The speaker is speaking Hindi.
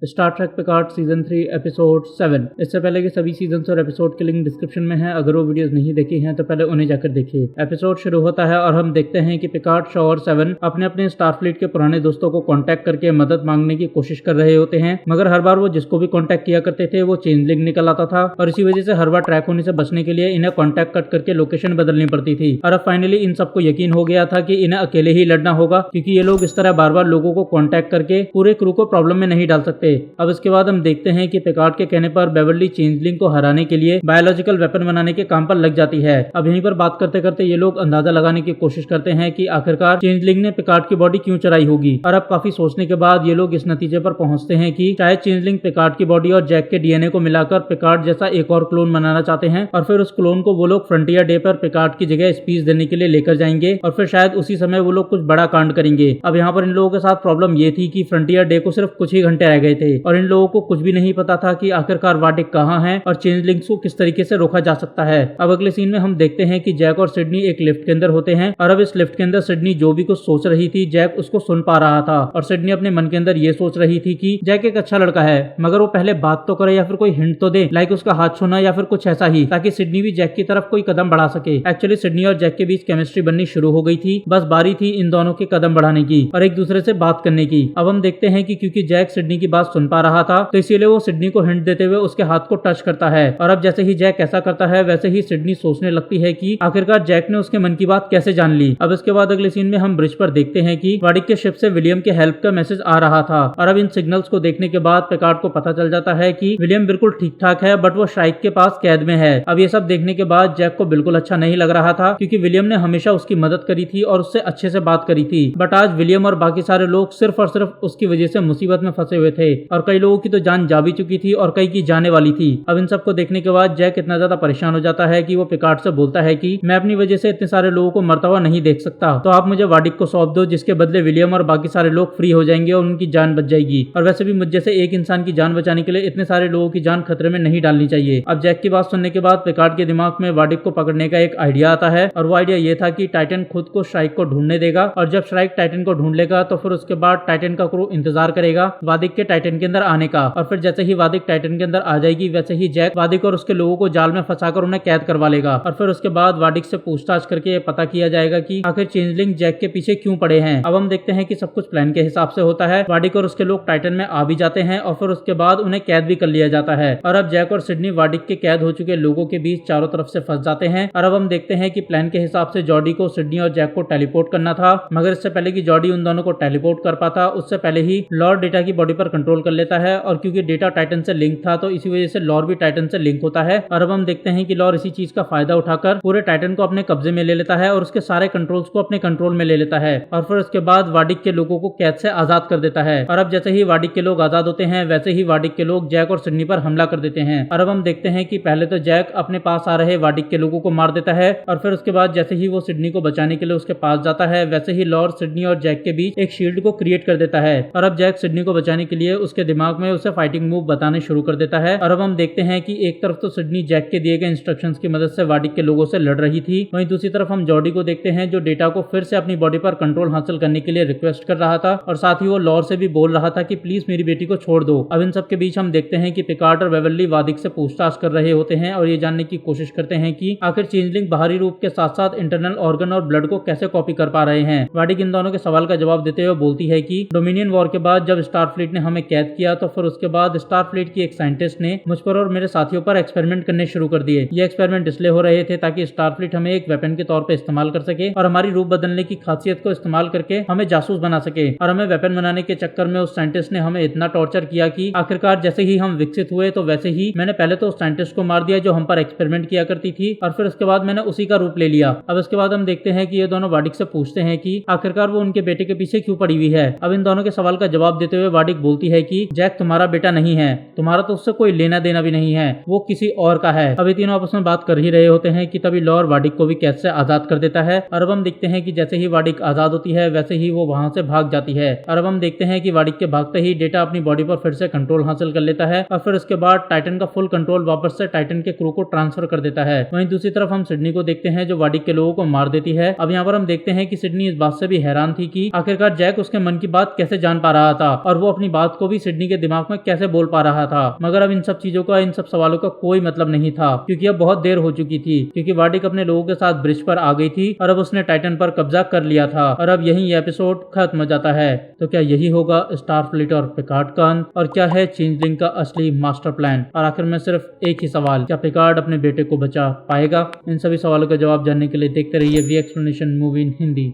Star Trek Picard season 3 episode 7। इससे पहले के सभी सीजन और एपिसोड की लिंक डिस्क्रिप्शन में है। अगर वो वीडियोस नहीं देखी हैं तो पहले उन्हें जाकर देखिए। एपिसोड शुरू होता है और हम देखते हैं कि पिकार्ड, शॉ और 7 अपने अपने स्टारफ्लीट के पुराने दोस्तों को कांटेक्ट करके मदद मांगने की कोशिश कर रहे होते हैं, मगर हर बार वो जिसको भी कांटेक्ट किया करते थे वो चेंजलिंग निकल आता था और इसी वजह से हर बार ट्रैक होने से बचने के लिए इन्हें कांटेक्ट कट करके लोकेशन बदलनी पड़ती थी। और अब फाइनली इन सबको यकीन हो गया था कि इन्हें अकेले ही लड़ना होगा, क्योंकि ये लोग इस तरह बार बार लोगों को कांटेक्ट करके पूरे क्रू को प्रॉब्लम में नहीं डाल सकते। अब इसके बाद हम देखते हैं कि पिकार्ड के कहने पर बेवर्ली चेंजलिंग को हराने के लिए बायोलॉजिकल वेपन बनाने के काम पर लग जाती है। अब यहीं पर बात करते करते ये लोग अंदाजा लगाने की कोशिश करते हैं कि आखिरकार चेंजलिंग ने पिकार्ड की बॉडी क्यों चुराई होगी। और अब काफी सोचने के बाद ये लोग इस नतीजे पर पहुंचते हैं कि शायद चेंजलिंग पिकार्ड की बॉडी और जैक के डीएनए को मिलाकर पिकार्ड जैसा एक और क्लोन बनाना चाहते हैं और फिर उस क्लोन को वो लोग फ्रंटियर डे पर पिकार्ड की जगह स्पीच देने के लिए लेकर जाएंगे और फिर शायद उसी समय वो लोग कुछ बड़ा कांड करेंगे। अब यहाँ पर इन लोगों के साथ प्रॉब्लम ये थी कि फ्रंटियर डे को सिर्फ कुछ ही घंटे रह गए थे और इन लोगों को कुछ भी नहीं पता था कि आखिरकार वाडिक कहाँ है और चेंजलिंग्स को किस तरीके से रोका जा सकता है। अब अगले सीन में हम देखते हैं कि जैक और सिडनी एक लिफ्ट के अंदर होते हैं और अब इस लिफ्ट के अंदर सिडनी जो भी कुछ सोच रही थी जैक उसको सुन पा रहा था और सिडनी अपने मन के अंदर ये सोच रही थी कि जैक एक अच्छा लड़का है, मगर वो पहले बात तो करे या फिर कोई हिंट तो दे, लाइक उसका हाथ छूना या फिर कुछ ऐसा ही, ताकि सिडनी भी जैक की तरफ कोई कदम बढ़ा सके। एक्चुअली सिडनी और जैक के बीच केमिस्ट्री बननी शुरू हो गई थी, बस बारी थी इन दोनों के कदम बढ़ाने की और एक दूसरे से बात करने की। अब हम देखते हैं कि क्योंकि जैक सिडनी की बात सुन पा रहा था तो इसीलिए वो सिडनी को हिंट देते हुए उसके हाथ को टच करता है और अब जैसे ही जैक ऐसा करता है वैसे ही सिडनी सोचने लगती है कि आखिरकार जैक ने उसके मन की बात कैसे जान ली। अब इसके बाद अगले सीन में हम ब्रिज पर देखते हैं कि वाडिक के शिप से विलियम के हेल्प का मैसेज आ रहा था और अब इन सिग्नल्स को देखने के बाद पिकार्ड को पता चल जाता है कि विलियम बिल्कुल ठीक ठाक है, बट वो श्राइक के पास कैद में है। अब ये सब देखने के बाद जैक को बिल्कुल अच्छा नहीं लग रहा था, क्योंकि विलियम ने हमेशा उसकी मदद करी थी और उससे अच्छे से बात करी थी, बट आज विलियम और बाकी सारे लोग सिर्फ और सिर्फ उसकी वजह से मुसीबत में फंसे हुए थे और कई लोगों की तो जान जा भी चुकी थी और कई की जाने वाली थी। अब इन सबको देखने के बाद जैक इतना ज्यादा परेशान हो जाता है कि वो पिकार्ड से बोलता है कि मैं अपनी वजह से इतने सारे लोगों को मरता हुआ नहीं देख सकता, तो आप मुझे वाडिक को सौंप दो, जिसके बदले विलियम और बाकी सारे लोग फ्री हो जाएंगे और उनकी जान बच जाएगी। और वैसे भी मुझ जैसे एक इंसान की जान बचाने के लिए इतने सारे लोगों की जान खतरे में नहीं डालनी चाहिए। अब जैक की बात सुनने के बाद पिकार्ड के दिमाग में वाडिक को पकड़ने का एक आइडिया आता है और वो आइडिया ये था कि टाइटन खुद को श्राइक को ढूंढने देगा और जब श्राइक टाइटन को ढूंढ लेगा तो फिर उसके बाद टाइटन का क्रू इंतजार करेगा वादिक के टाइटन के अंदर आने का और फिर जैसे ही वादिक टाइटन के अंदर आ जाएगी वैसे ही जैक वादिक और उसके लोगों को जाल में फंसाकर उन्हें कैद करवा लेगा और फिर उसके बाद वाडिक से पूछताछ करके पता किया जाएगा कि आखिर चेंजलिंग जैक के पीछे क्यों पड़े हैं। अब हम देखते हैं कि सब कुछ प्लान के हिसाब से होता है। वाडिक और उसके लोग टाइटन में आ भी जाते हैं और फिर उसके बाद उन्हें कैद भी कर लिया जाता है और अब जैक और सिडनी वाडिक के कैद हो चुके लोगों के बीच चारों तरफ से फंस जाते हैं। और अब हम देखते हैं कि प्लान के हिसाब से जॉर्डी को सिडनी और जैक को टेलीपोर्ट करना था, मगर इससे पहले कि जॉर्डी उन दोनों को टेलीपोर्ट कर पाता उससे पहले ही लॉर्ड डेटा की बॉडी पर कंट्रोल कर लेता है और क्योंकि डेटा टाइटन से लिंक था तो इसी वजह से लॉर भी टाइटन से लिंक होता है। और अब हम देखते हैं कि लॉर इसी चीज का फायदा उठाकर पूरे टाइटन को अपने कब्जे में ले लेता है और उसके सारे कंट्रोल्स को अपने कंट्रोल में ले लेता है और फिर उसके बाद वाडिक के लोगों को कैद से आजाद कर देता है। और अब जैसे ही वाडिक के लोग आजाद होते हैं वैसे ही वाडिक के लोग जैक और सिडनी पर हमला कर देते हैं। और अब हम देखते हैं कि पहले तो जैक अपने पास आ रहे वाडिक के लोगों को मार देता है और फिर उसके बाद जैसे ही वो सिडनी को बचाने के लिए उसके पास जाता है वैसे ही लॉर सिडनी और जैक के बीच एक शील्ड को क्रिएट कर देता है और अब जैक सिडनी को बचाने के लिए उसके दिमाग में उसे फाइटिंग मूव बताने शुरू कर देता है। और अब हम देखते हैं कि एक तरफ तो सिडनी जैक के दिए गए इंस्ट्रक्शंस की मदद से वाडिक के लोगों से लड़ रही थी, वहीं दूसरी तरफ हम जॉर्डी को देखते हैं जो डेटा को फिर से अपनी बॉडी पर कंट्रोल हासिल करने के लिए रिक्वेस्ट कर रहा था और साथ ही वो लॉर से भी बोल रहा था कि प्लीज मेरी बेटी को छोड़ दो। अब इन सब के बीच हम देखते हैं कि पिकार्ड और बेवर्ली वाडिक से पूछताछ कर रहे होते हैं और ये जानने की कोशिश करते हैं कि आखिर चेंजलिंग बाहरी रूप के साथ साथ इंटरनल ऑर्गन और ब्लड को कैसे कॉपी कर पा रहे हैं। वाडिक इन दोनों के सवाल का जवाब देते हुए बोलती है कि डोमिनियन वॉर के बाद जब स्टारफ्लीट ने हमें कैद किया तो फिर उसके बाद स्टारफ्लीट की एक साइंटिस्ट ने मुझ पर और मेरे साथियों पर एक्सपेरिमेंट करने शुरू कर दिए। ये एक्सपेरिमेंट इसलिए हो रहे थे ताकि स्टारफ्लीट हमें एक वेपन के तौर पर इस्तेमाल कर सके और हमारी रूप बदलने की खासियत को इस्तेमाल करके हमें जासूस बना सके और हमें वेपन बनाने के चक्कर में उस साइंटिस्ट ने हमें इतना टॉर्चर किया कि आखिरकार जैसे ही हम विकसित हुए तो वैसे ही मैंने पहले तो उस साइंटिस्ट को मार दिया जो हम पर एक्सपेरिमेंट किया करती थी और फिर उसके बाद मैंने उसी का रूप ले लिया। अब इसके बाद हम देखते हैं कि ये दोनों वाडिक से पूछते हैं कि आखिरकार वो उनके बेटे के पीछे क्यों पड़ी हुई है। अब इन दोनों के सवाल का जवाब देते हुए वाडिक बोलती है कि जैक तुम्हारा बेटा नहीं है, तुम्हारा तो उससे कोई लेना देना भी नहीं है, वो किसी और का है। अब ये तीनों आपस में बात कर ही रहे होते हैं कि तभी लॉर वाडिक को भी कैद से आजाद कर देता है और अब हम देखते हैं कि जैसे ही वाडिक आजाद होती है वैसे ही वो वहां से भाग जाती है। और अब हम देखते हैं कि वाडिक के भागते ही डेटा अपनी बॉडी पर फिर से कंट्रोल हासिल कर लेता है और फिर उसके बाद टाइटन का फुल कंट्रोल वापस से टाइटन के क्रू को ट्रांसफर कर देता है। वहीं दूसरी तरफ हम सिडनी को देखते हैं जो वाडिक के लोगों को मार देती है। अब यहाँ पर हम देखते हैं कि सिडनी इस बात से भी हैरान थी कि आखिरकार जैक उसके मन की बात कैसे जान पा रहा था और वो अपनी बात को भी सिडनी के दिमाग में कैसे बोल पा रहा था। मगर अब इन सब चीजों का, इन सब सवालों का कोई मतलब नहीं था, क्योंकि अब बहुत देर हो चुकी थी, क्योंकि वार्डिक अपने लोगों के साथ ब्रिज पर आ गई थी और अब उसने टाइटन पर कब्जा कर लिया था और अब यही ये एपिसोड खत्म हो जाता है। तो क्या यही होगा स्टारफ्लीट और पिकार्ड का अंत, और क्या है चेंजलिंग का असली मास्टर प्लान? और आखिर में सिर्फ एक ही सवाल, क्या पिकार्ड अपने बेटे को बचा पाएगा? इन सभी सवालों का जवाब जानने के लिए देखते रहिए V explanation movie in Hindi.